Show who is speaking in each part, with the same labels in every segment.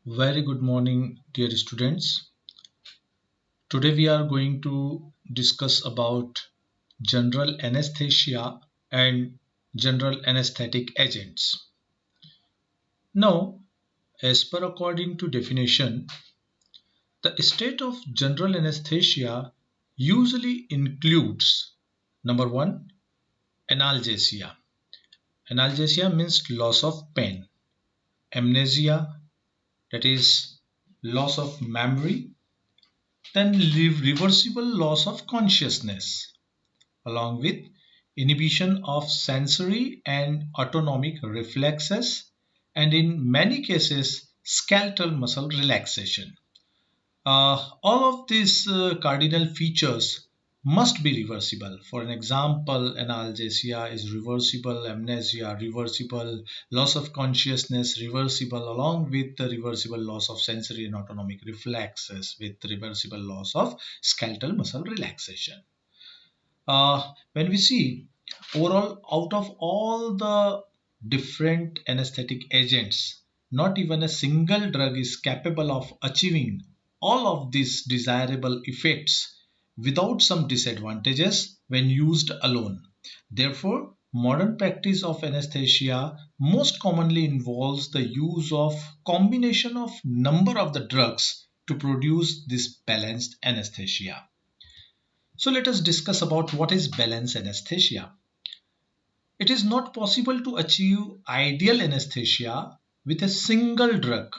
Speaker 1: Very good morning, dear students. Today we are going to discuss about general anesthesia and general anesthetic agents. Now, as per according to definition, the state of general anesthesia usually includes number one, analgesia. Analgesia means loss of pain. Amnesia, that is loss of memory. Then reversible loss of consciousness, along with inhibition of sensory and autonomic reflexes, and in many cases, skeletal muscle relaxation. All of these cardinal features must be reversible. For an example, analgesia is reversible, amnesia reversible, loss of consciousness reversible, along with the reversible loss of sensory and autonomic reflexes with reversible loss of skeletal muscle relaxation. When we see overall, out of all the different anesthetic agents, not even a single drug is capable of achieving all of these desirable effects without some disadvantages when used alone. Therefore, modern practice of anesthesia most commonly involves the use of combination of number of the drugs to produce this balanced anesthesia. So let us discuss about what is balanced anesthesia. It is not possible to achieve ideal anesthesia with a single drug,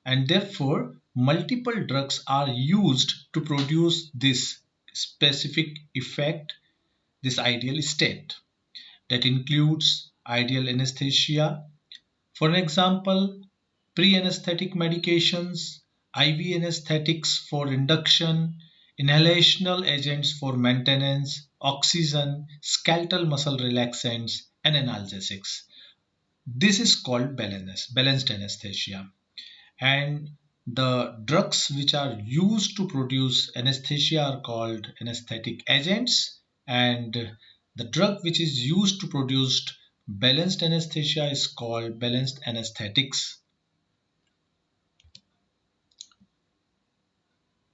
Speaker 1: and therefore multiple drugs are used to produce this specific effect, this ideal state. That includes ideal anesthesia. For an example, pre-anesthetic medications, IV anesthetics for induction, inhalational agents for maintenance, oxygen, skeletal muscle relaxants, and analgesics. This is called balanced anesthesia. And the drugs which are used to produce anesthesia are called anesthetic agents, and the drug which is used to produce balanced anesthesia is called balanced anesthetics.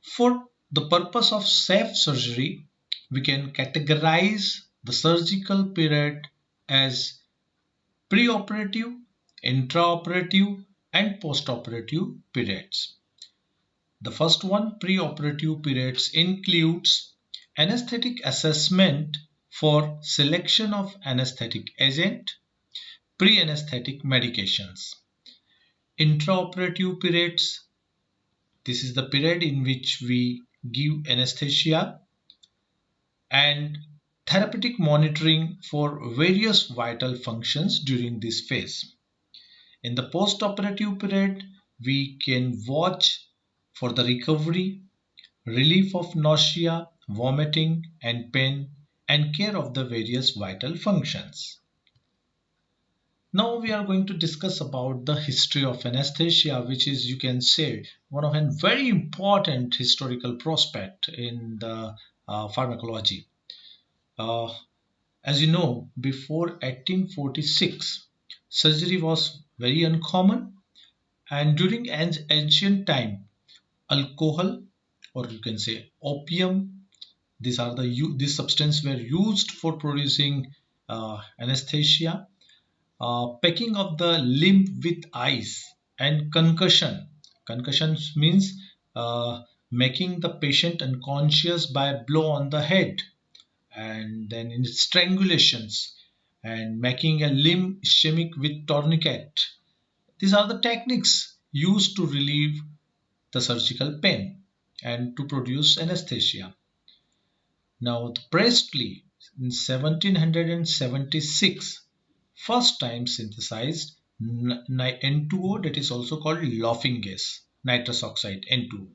Speaker 1: For the purpose of safe surgery, we can categorize the surgical period as preoperative, intraoperative, and postoperative periods. The first one, preoperative periods, includes anesthetic assessment for selection of anesthetic agent, pre-anesthetic medications. Intraoperative periods, this is the period in which we give anesthesia, and therapeutic monitoring for various vital functions during this phase. In the post-operative period, we can watch for the recovery, relief of nausea, vomiting, and pain, and care of the various vital functions. Now we are going to discuss about the history of anesthesia, which is, you can say, one of a very important historical prospect in the pharmacology. Uh, as you know, before 1846, surgery was very uncommon, and during ancient time, alcohol, or you can say opium, these substances were used for producing anesthesia. Pecking of the limb with ice and concussion. Concussion means making the patient unconscious by a blow on the head, and then in strangulations and making a limb ischemic with tourniquet. These are the techniques used to relieve the surgical pain and to produce anesthesia. Now, the Priestley in 1776 first time synthesized N2O, that is also called laughing gas, nitrous oxide N2O.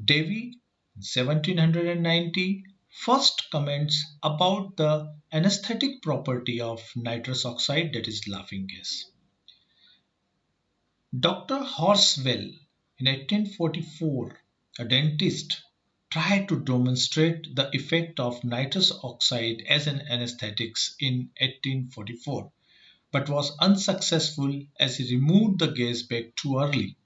Speaker 1: Davy in 1790 first comments about the anesthetic property of nitrous oxide, that is laughing gas. Dr. Horswell in 1844, a dentist, tried to demonstrate the effect of nitrous oxide as an anesthetic in 1844, but was unsuccessful as he removed the gas bag too early.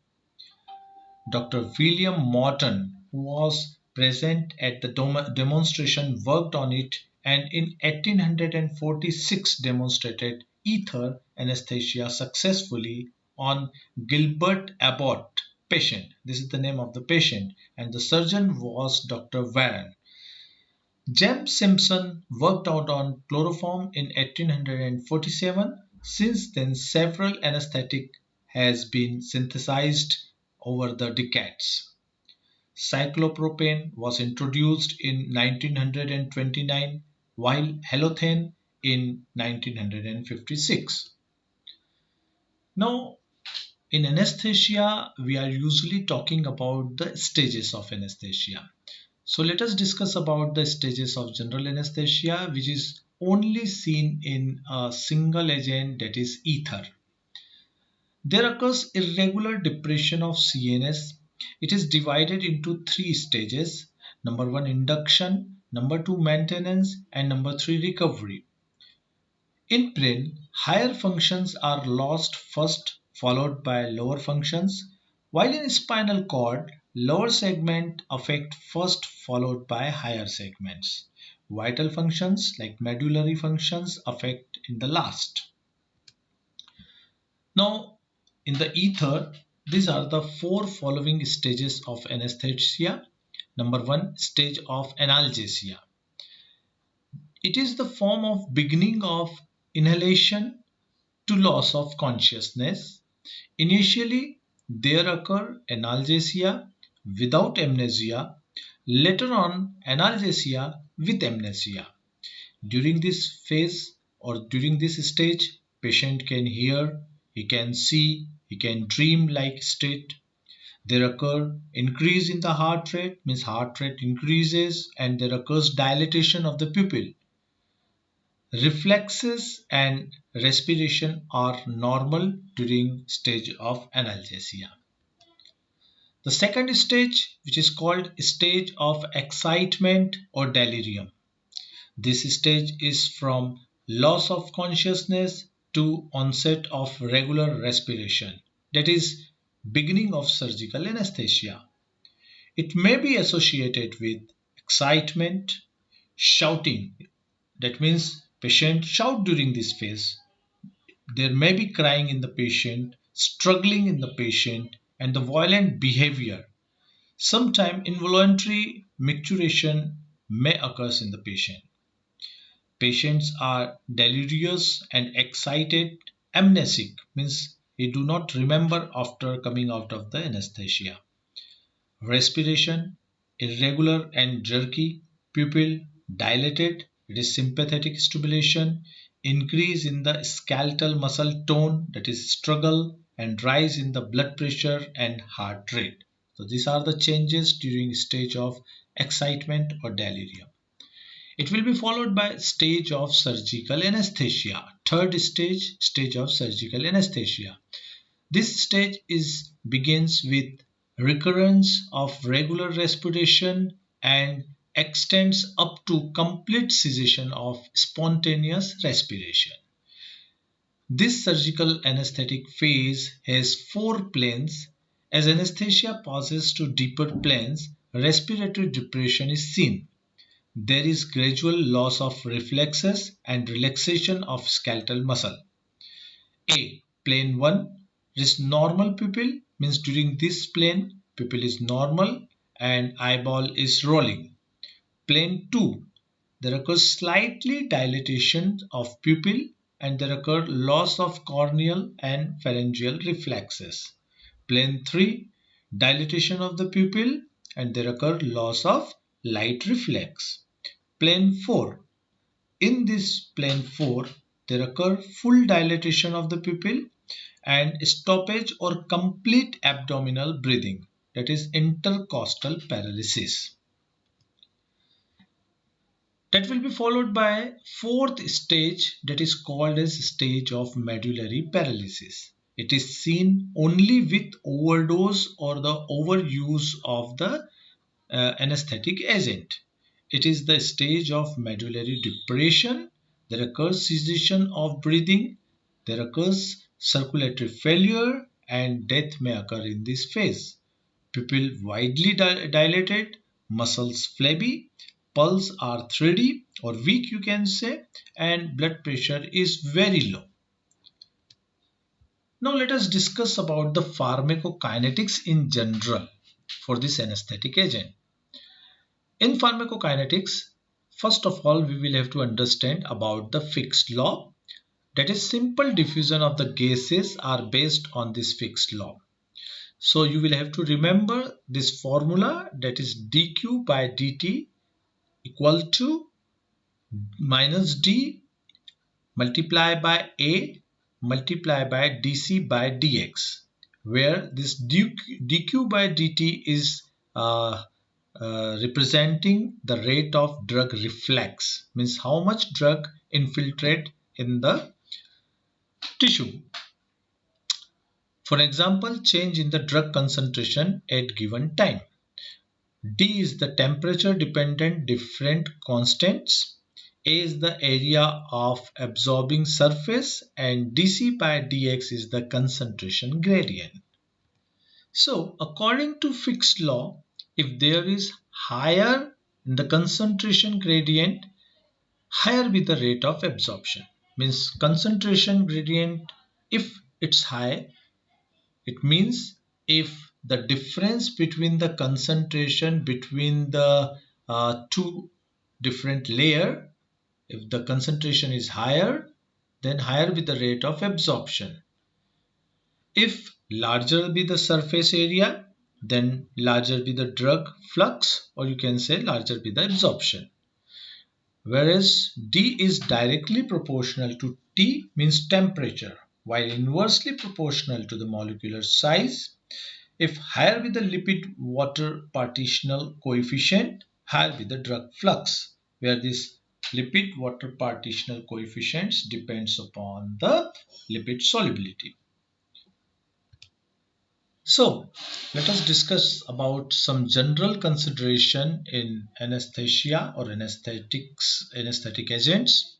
Speaker 1: Dr. William Morton, who was present at the demonstration, worked on it and in 1846 demonstrated ether anesthesia successfully on Gilbert Abbott patient. This is the name of the patient, and the surgeon was Dr. Warren. James Simpson worked out on chloroform in 1847. Since then, several anesthetic has been synthesized over the decades. Cyclopropane was introduced in 1929, while halothane in 1956. Now, in anesthesia, we are usually talking about the stages of anesthesia. So let us discuss about the stages of general anesthesia, which is only seen in a single agent, that is ether. There occurs irregular depression of CNS. It is divided into three stages. Number one, induction. Number two, maintenance. And number three, recovery. In brain, higher functions are lost first, followed by lower functions, while in spinal cord, lower segment affect first, followed by higher segments. Vital functions like medullary functions affect in the last. Now, in the ether, these are the four following stages of anesthesia. Number one, stage of analgesia. It is the form of beginning of inhalation to loss of consciousness. Initially, there occur analgesia without amnesia, later on analgesia with amnesia. During this phase or during this stage, patient can hear, he can see, he can dream like state. There occur increase in the heart rate, means heart rate increases, and there occurs dilatation of the pupil. Reflexes and respiration are normal during stage of analgesia. The second stage, which is called stage of excitement or delirium. This stage is from loss of consciousness to onset of regular respiration, that is beginning of surgical anesthesia. It may be associated with excitement, shouting, that means patient shout during this phase. There may be crying in the patient, struggling in the patient, and the violent behavior. Sometimes involuntary micturition may occur in the patient. Patients are delirious and excited. Amnesic means they do not remember after coming out of the anesthesia. Respiration irregular and jerky, pupil dilated, it is sympathetic stimulation, increase in the skeletal muscle tone, that is struggle, and rise in the blood pressure and heart rate. So these are the changes during stage of excitement or delirium. It will be followed by stage of surgical anesthesia. Third stage, stage of surgical anesthesia. This stage begins with recurrence of regular respiration and extends up to complete cessation of spontaneous respiration. This surgical anesthetic phase has four planes. As anesthesia passes to deeper planes, respiratory depression is seen. There is gradual loss of reflexes and relaxation of skeletal muscle. A. Plane 1 is normal pupil, means during this plane pupil is normal and eyeball is rolling. Plane 2, there occurs slightly dilatation of pupil and there occur loss of corneal and pharyngeal reflexes. Plane 3, dilatation of the pupil and there occur loss of light reflex. Plane 4, in this plane 4, there occur full dilatation of the pupil and stoppage or complete abdominal breathing, that is intercostal paralysis. That will be followed by fourth stage, that is called as stage of medullary paralysis. It is seen only with overdose or the overuse of the anesthetic agent. It is the stage of medullary depression. There occurs cessation of breathing. There occurs circulatory failure and death may occur in this phase. pupil widely dilated, muscles flabby, pulse are 3D or weak you can say, and blood pressure is very low. Now let us discuss about the pharmacokinetics in general for this anesthetic agent. In pharmacokinetics, first of all we will have to understand about the fixed law, that is simple diffusion of the gases are based on this fixed law. So you will have to remember this formula, that is dq by dt equal to minus d multiply by a multiply by dc by dx, where this dq by dt is representing the rate of drug reflex, means how much drug infiltrate in the tissue. For example, change in the drug concentration at given time. D is the temperature dependent different constants. A is the area of absorbing surface, and dC by dx is the concentration gradient. So according to fixed law, if there is higher in the concentration gradient, higher be the rate of absorption. Means concentration gradient, if it's high, it means if the difference between the concentration between the two different layer, if the concentration is higher, then higher be the rate of absorption. If larger be the surface area, then larger be the drug flux, or you can say larger be the absorption. Whereas D is directly proportional to T, means temperature, while inversely proportional to the molecular size. If higher be the lipid water partitional coefficient, higher be the drug flux, where this lipid water partitional coefficients depends upon the lipid solubility. So let us discuss about some general consideration in anesthesia or anesthetic agents.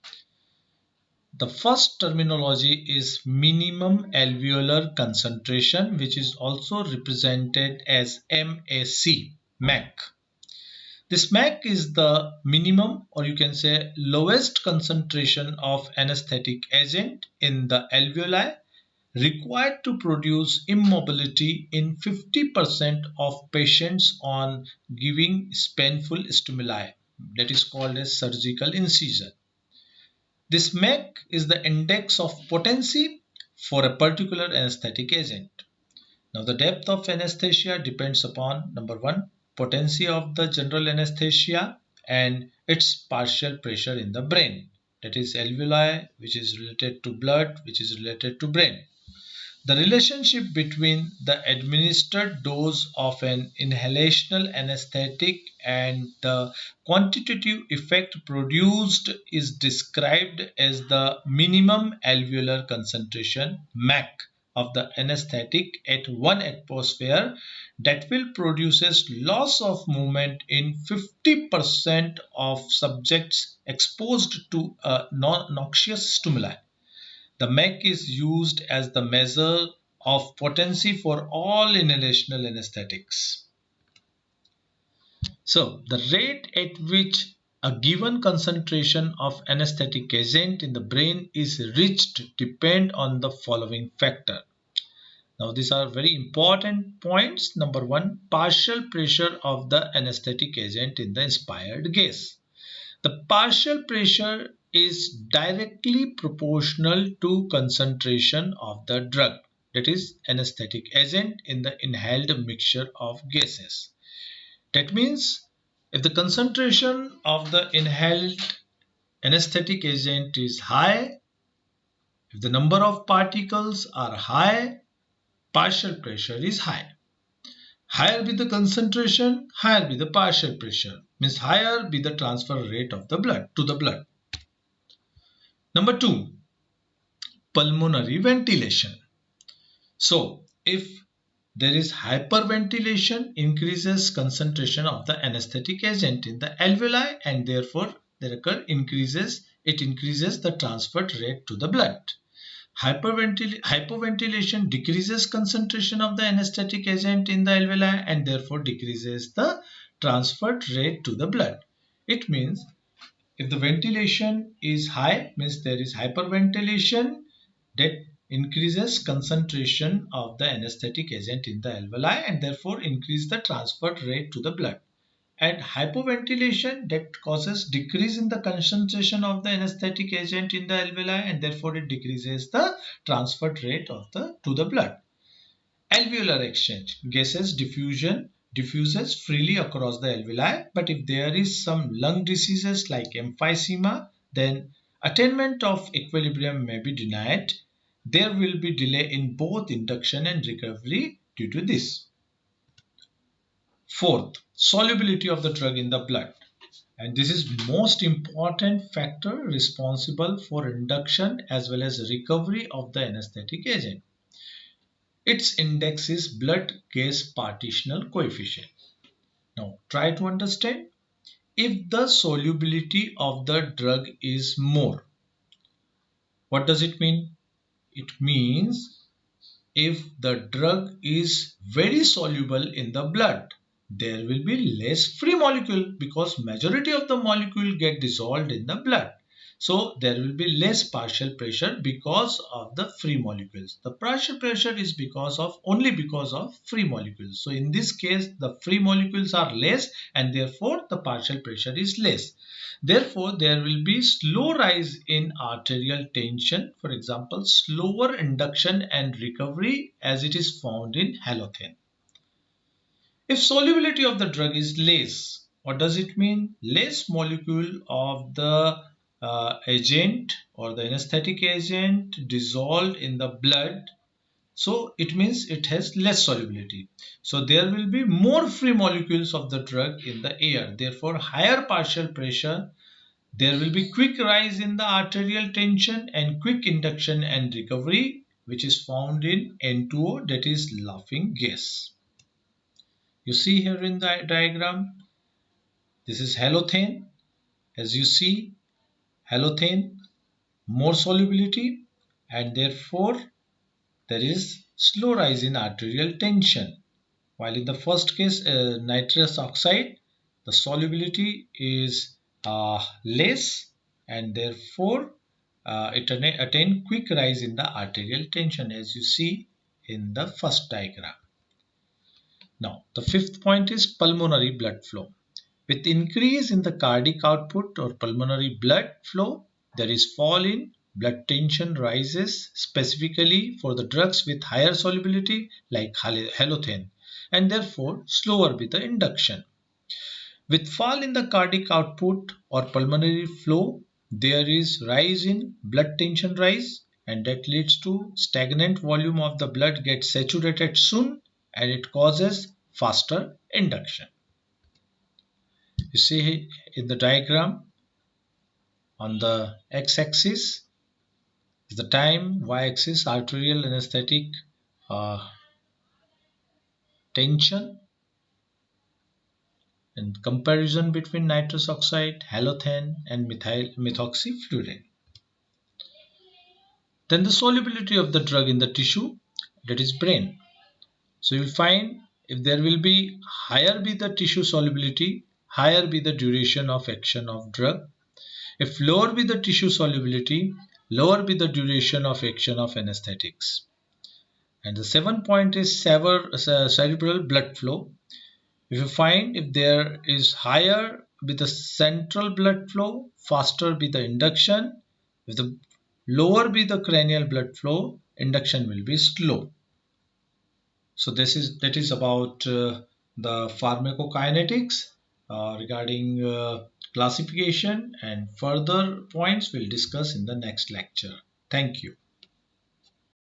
Speaker 1: The first terminology is minimum alveolar concentration, which is also represented as MAC. This MAC is the minimum, or you can say lowest concentration of anesthetic agent in the alveoli required to produce immobility in 50% of patients on giving painful stimuli, that is called as surgical incision. This MAC is the index of potency for a particular anesthetic agent. Now the depth of anesthesia depends upon number one, potency of the general anesthesia and its partial pressure in the brain, that is alveoli, which is related to blood, which is related to brain. The relationship between the administered dose of an inhalational anesthetic and the quantitative effect produced is described as the minimum alveolar concentration MAC of the anesthetic at 1 atmosphere that will produces loss of movement in 50% of subjects exposed to a noxious stimuli. The MAC is used as the measure of potency for all inhalational anesthetics. So, the rate at which a given concentration of anesthetic agent in the brain is reached depend on the following factor. Now, these are very important points. Number one, partial pressure of the anesthetic agent in the inspired gas. The partial pressure is directly proportional to concentration of the drug, that is anesthetic agent in the inhaled mixture of gases. That means if the concentration of the inhaled anesthetic agent is high, if the number of particles are high, partial pressure is high. Higher be the concentration, higher be the partial pressure, means higher be the transfer rate of the blood to the blood. Number two, pulmonary ventilation. So, if there is hyperventilation, increases concentration of the anesthetic agent in the alveoli, and therefore it increases the transfer rate to the blood. Hypoventilation decreases concentration of the anesthetic agent in the alveoli and therefore decreases the transfer rate to the blood. It means if the ventilation is high, means there is hyperventilation, that increases concentration of the anesthetic agent in the alveoli and therefore increase the transfer rate to the blood. And hypoventilation, that causes decrease in the concentration of the anesthetic agent in the alveoli and therefore it decreases the transfer rate of the to the blood. Alveolar exchange, gases diffuses freely across the alveoli, but if there is some lung diseases like emphysema, then attainment of equilibrium may be denied. There will be delay in both induction and recovery due to this. Fourth, solubility of the drug in the blood. And this is most important factor responsible for induction as well as recovery of the anesthetic agent. Its index is blood gas partitional coefficient. Now try to understand. If the solubility of the drug is more, what does it mean? It means if the drug is very soluble in the blood, there will be less free molecule because majority of the molecule get dissolved in the blood. So there will be less partial pressure because of the free molecules. The partial pressure is only because of free molecules. So in this case, the free molecules are less and therefore the partial pressure is less. Therefore, there will be slow rise in arterial tension, for example, slower induction and recovery as it is found in halothane. If solubility of the drug is less, what does it mean? Less molecule of the agent or the anesthetic agent dissolved in the blood. So it means it has less solubility. So there will be more free molecules of the drug in the air. Therefore, higher partial pressure. There will be quick rise in the arterial tension and quick induction and recovery, which is found in N2O, that is laughing gas. You see here in the diagram, this is halothane. As you see, halothane, more solubility and therefore there is slow rise in arterial tension. While in the first case, nitrous oxide, the solubility is less and therefore it attain quick rise in the arterial tension as you see in the first diagram. Now the fifth point is pulmonary blood flow. With increase in the cardiac output or pulmonary blood flow, there is fall in blood tension rises specifically for the drugs with higher solubility like halothane and therefore slower with the induction. With fall in the cardiac output or pulmonary flow, there is rise in blood tension rise and that leads to stagnant volume of the blood gets saturated soon and it causes faster induction. You see in the diagram on the x-axis is the time, y-axis arterial anesthetic tension and comparison between nitrous oxide, halothane and methoxyfluorine. Then the solubility of the drug in the tissue, that is brain. So you will find if there will be higher be the tissue solubility, higher be the duration of action of drug. If lower be the tissue solubility, lower be the duration of action of anesthetics. And the seventh point is cerebral blood flow. If you find if there is higher be the central blood flow, faster be the induction. If the lower be the cranial blood flow, induction will be slow. So that is about the pharmacokinetics regarding classification, and further points we'll discuss in the next lecture. Thank you.